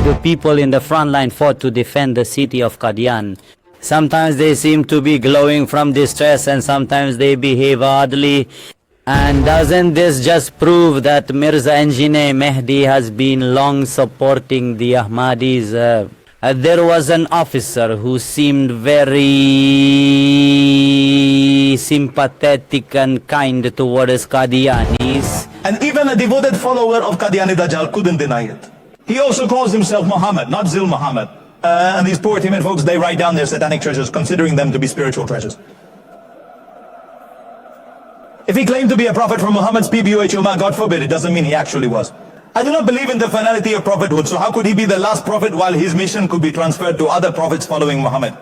the people in the front line fought to defend the city of Qadian. Sometimes they seem to be glowing from distress and sometimes they behave oddly. And doesn't this just prove that Mirza Engineer Mehdi has been long supporting the Ahmadis? There was an officer who seemed very sympathetic and kind towards Qadianis. And even a devoted follower of Qadiani Dajjal couldn't deny it. He also calls himself Muhammad, not Zil Muhammad. And these poor timid folks, they write down their satanic treasures, considering them to be spiritual treasures. If he claimed to be a prophet from Muhammad's PBUH Ummah, God forbid, it doesn't mean he actually was. I do not believe in the finality of prophethood, so how could he be the last prophet while his mission could be transferred to other prophets following Muhammad?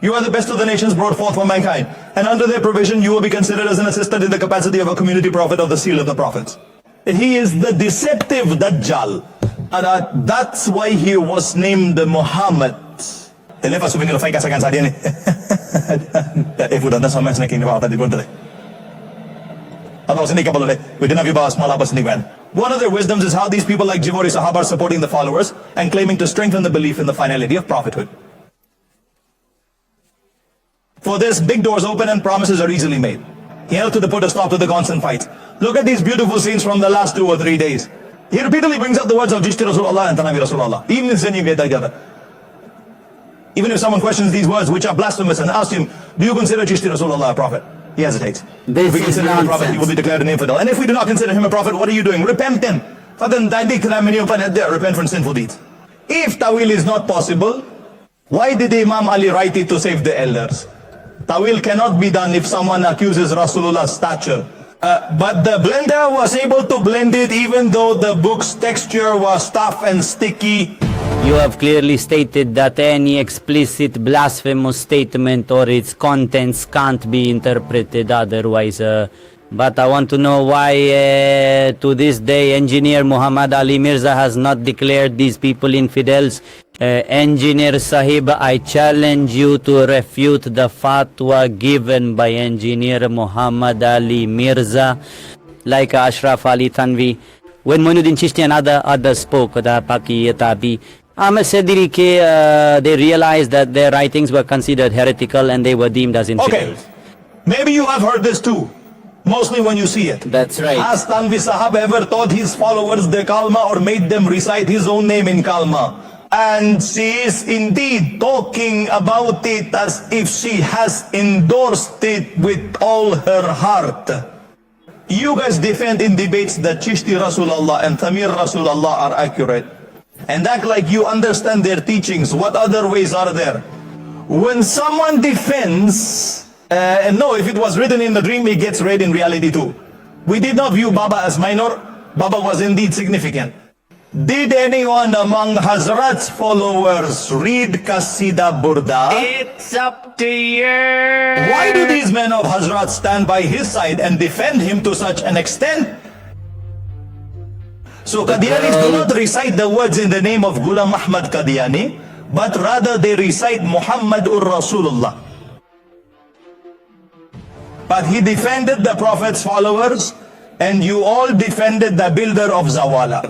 You are the best of the nations brought forth for mankind, and under their provision you will be considered as an assistant in the capacity of a community prophet of the seal of the prophets. He is the deceptive Dajjal, and that's why he was named Muhammad. One of their wisdoms is how these people like Jivori Sahaba are supporting the followers and claiming to strengthen the belief in the finality of prophethood. For this, big doors open and promises are easily made. He helped to put a stop to the constant fights. Look at these beautiful scenes from the last 2 or 3 days. He repeatedly brings up the words of Jishti Rasulullah and Tanavi Rasulullah. Even if someone questions these words, which are blasphemous, and asks him, do you consider Jishti Rasulullah a prophet? He hesitates. If we consider him a prophet, he will be declared an infidel. And if we do not consider him a prophet, what are you doing? Repent then. Repent from sinful deeds. If Tawil is not possible, why did Imam Ali write it to save the elders? Tawil cannot be done if someone accuses Rasulullah's stature. But the blender was able to blend it even though the book's texture was tough and sticky. You have clearly stated that any explicit blasphemous statement or its contents can't be interpreted otherwise. But I want to know why to this day Engineer Muhammad Ali Mirza has not declared these people infidels. Engineer Sahib, I challenge you to refute the fatwa given by Engineer Muhammad Ali Mirza, like Ashraf Ali Thanvi. When Moinuddin Chishti and others spoke, they realized that their writings were considered heretical and they were deemed as infidels. Okay, maybe you have heard this too, mostly when you see it. That's right. Has Tanvi Sahab ever taught his followers the kalma or made them recite his own name in kalma? And she is indeed talking about it as if she has endorsed it with all her heart. You guys defend in debates that Chishti Rasulullah and Thamir Rasulullah are accurate and act like you understand their teachings. What other ways are there? When someone defends, and no, if it was written in the dream, it gets read in reality too. We did not view Baba as minor. Baba was indeed significant. Did anyone among Hazrat's followers read Qasida Burda? It's up to you. Why do these men of Hazrat stand by his side and defend him to such an extent? So Qadianis do not recite the words in the name of Ghulam Ahmad Qadiani, but rather they recite Muhammadur Rasulullah. But he defended the Prophet's followers, and you all defended the builder of Zawala.